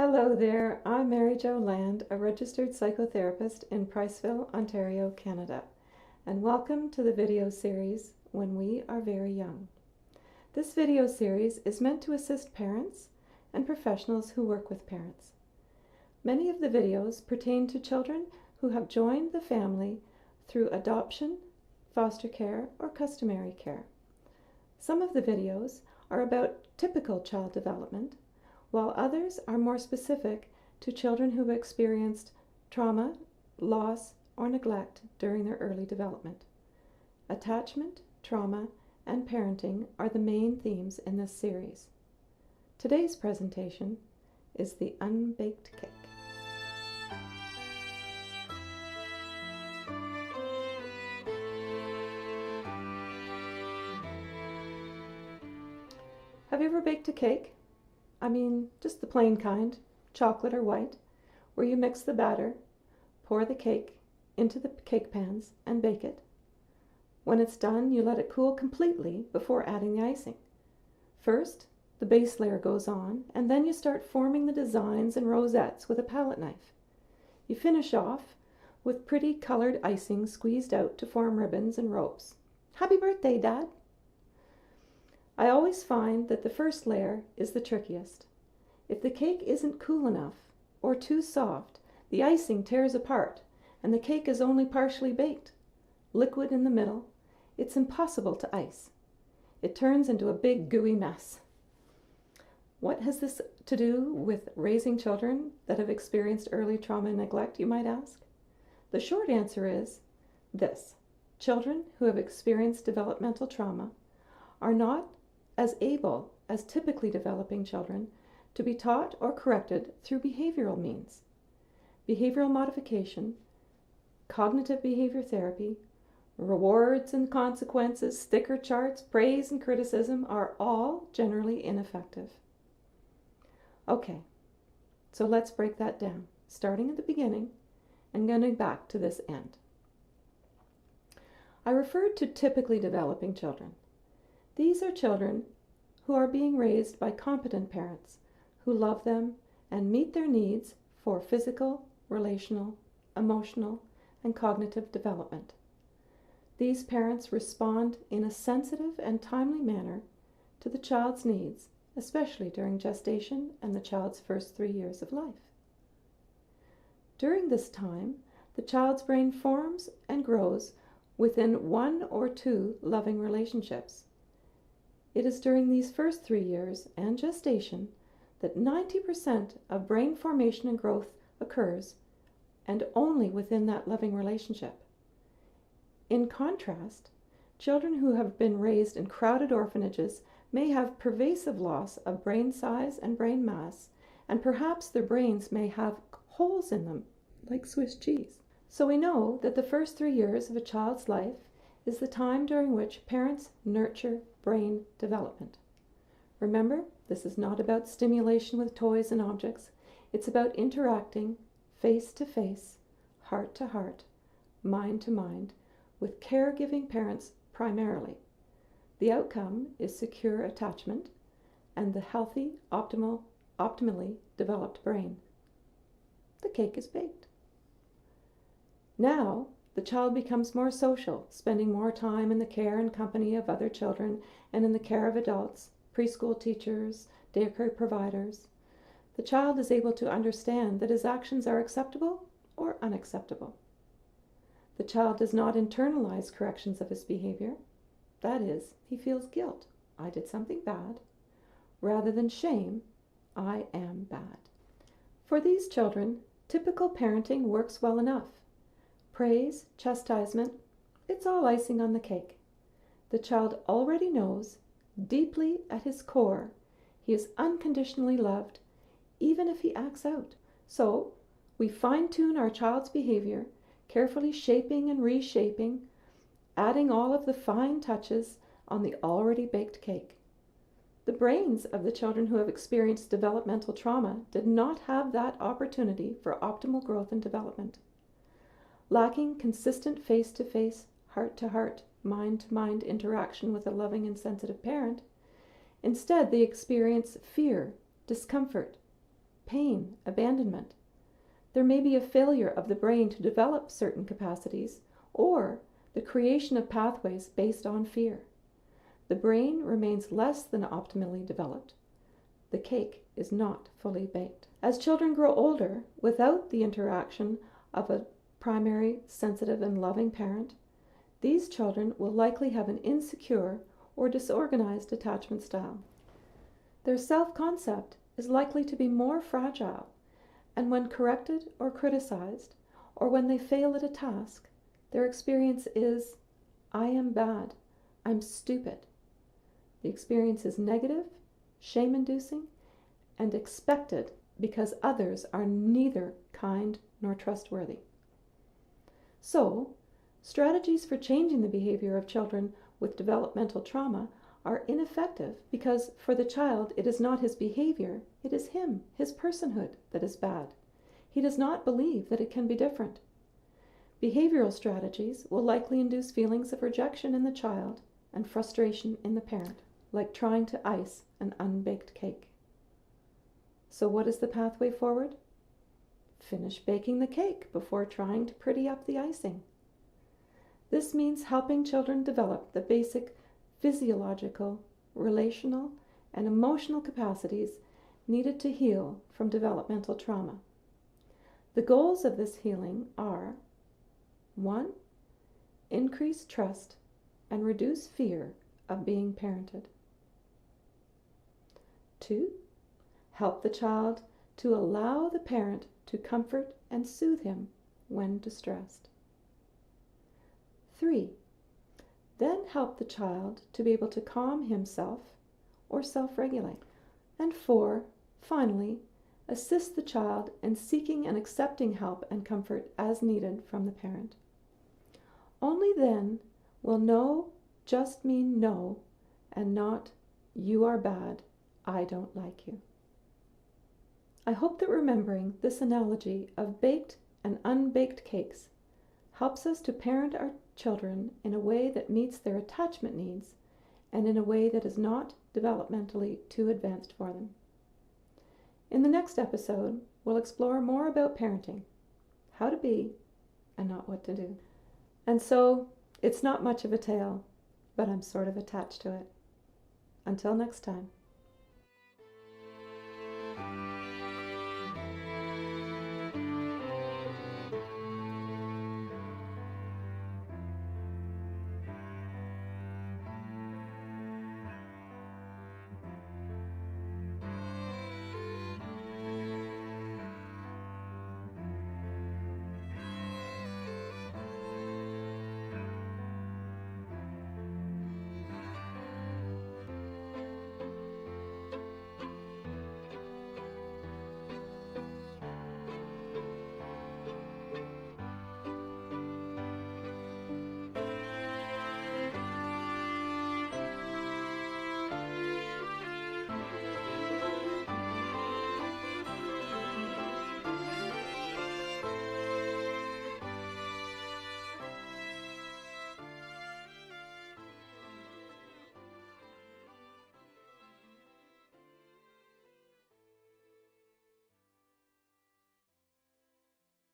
Hello there, I'm Mary Jo Land, a registered psychotherapist in Priceville, Ontario, Canada, and welcome to the video series, When We Are Very Young. This video series is meant to assist parents and professionals who work with parents. Many of the videos pertain to children who have joined the family through adoption, foster care, or customary care. Some of the videos are about typical child development, while others are more specific to children who have experienced trauma, loss, or neglect during their early development. Attachment, trauma, and parenting are the main themes in this series. Today's presentation is the Unbaked Cake. Have you ever baked a cake? I mean, just the plain kind, chocolate or white, where you mix the batter, pour the cake into the cake pans, and bake it. When it's done, you let it cool completely before adding the icing. First, the base layer goes on, and then you start forming the designs and rosettes with a palette knife. You finish off with pretty colored icing squeezed out to form ribbons and ropes. Happy birthday, Dad! I always find that the first layer is the trickiest. If the cake isn't cool enough or too soft, the icing tears apart and the cake is only partially baked. Liquid in the middle, it's impossible to ice. It turns into a big gooey mess. What has this to do with raising children that have experienced early trauma and neglect, you might ask? The short answer is this: children who have experienced developmental trauma are not as able as typically developing children to be taught or corrected through behavioral means. Behavioral modification, cognitive behavior therapy, rewards and consequences, sticker charts, praise and criticism are all generally ineffective. Okay, so let's break that down, starting at the beginning and going back to this end. I referred to typically developing children. These are children who are being raised by competent parents who love them and meet their needs for physical, relational, emotional, and cognitive development. These parents respond in a sensitive and timely manner to the child's needs, especially during gestation and the child's first 3 years of life. During this time, the child's brain forms and grows within 1 or 2 loving relationships. It is during these first 3 years and gestation that 90% of brain formation and growth occurs, and only within that loving relationship. In contrast, children who have been raised in crowded orphanages may have pervasive loss of brain size and brain mass, and perhaps their brains may have holes in them, like Swiss cheese. So we know that the first 3 years of a child's life is the time during which parents nurture brain development. Remember, this is not about stimulation with toys and objects. It's about interacting face to face, heart to heart, mind to mind, with caregiving parents primarily. The outcome is secure attachment and the healthy, optimally developed brain. The cake is baked. Now, the child becomes more social, spending more time in the care and company of other children and in the care of adults, preschool teachers, daycare providers. The child is able to understand that his actions are acceptable or unacceptable. The child does not internalize corrections of his behavior. That is, he feels guilt. I did something bad. Rather than shame, I am bad. For these children, typical parenting works well enough. Praise, chastisement, it's all icing on the cake. The child already knows, deeply at his core, he is unconditionally loved, even if he acts out. So, we fine-tune our child's behavior, carefully shaping and reshaping, adding all of the fine touches on the already baked cake. The brains of the children who have experienced developmental trauma did not have that opportunity for optimal growth and development. Lacking consistent face-to-face, heart-to-heart, mind-to-mind interaction with a loving and sensitive parent, instead they experience fear, discomfort, pain, abandonment. There may be a failure of the brain to develop certain capacities, or the creation of pathways based on fear. The brain remains less than optimally developed. The cake is not fully baked. As children grow older, without the interaction of a primary, sensitive, and loving parent, these children will likely have an insecure or disorganized attachment style. Their self-concept is likely to be more fragile, and when corrected or criticized, or when they fail at a task, their experience is, I am bad, I'm stupid. The experience is negative, shame-inducing, and expected because others are neither kind nor trustworthy. So, strategies for changing the behavior of children with developmental trauma are ineffective because for the child it is not his behavior, it is him, his personhood, that is bad. He does not believe that it can be different. Behavioral strategies will likely induce feelings of rejection in the child and frustration in the parent, like trying to ice an unbaked cake. So what is the pathway forward? Finish baking the cake before trying to pretty up the icing. This means helping children develop the basic physiological, relational, and emotional capacities needed to heal from developmental trauma. The goals of this healing are 1. Increase trust and reduce fear of being parented. 2. Help the child to allow the parent to comfort and soothe him when distressed. 3. Then help the child to be able to calm himself or self-regulate. And 4. Finally, assist the child in seeking and accepting help and comfort as needed from the parent. Only then will no just mean no and not you are bad, I don't like you. I hope that remembering this analogy of baked and unbaked cakes helps us to parent our children in a way that meets their attachment needs and in a way that is not developmentally too advanced for them. In the next episode, we'll explore more about parenting, how to be and not what to do. And so, it's not much of a tale, but I'm sort of attached to it. Until next time.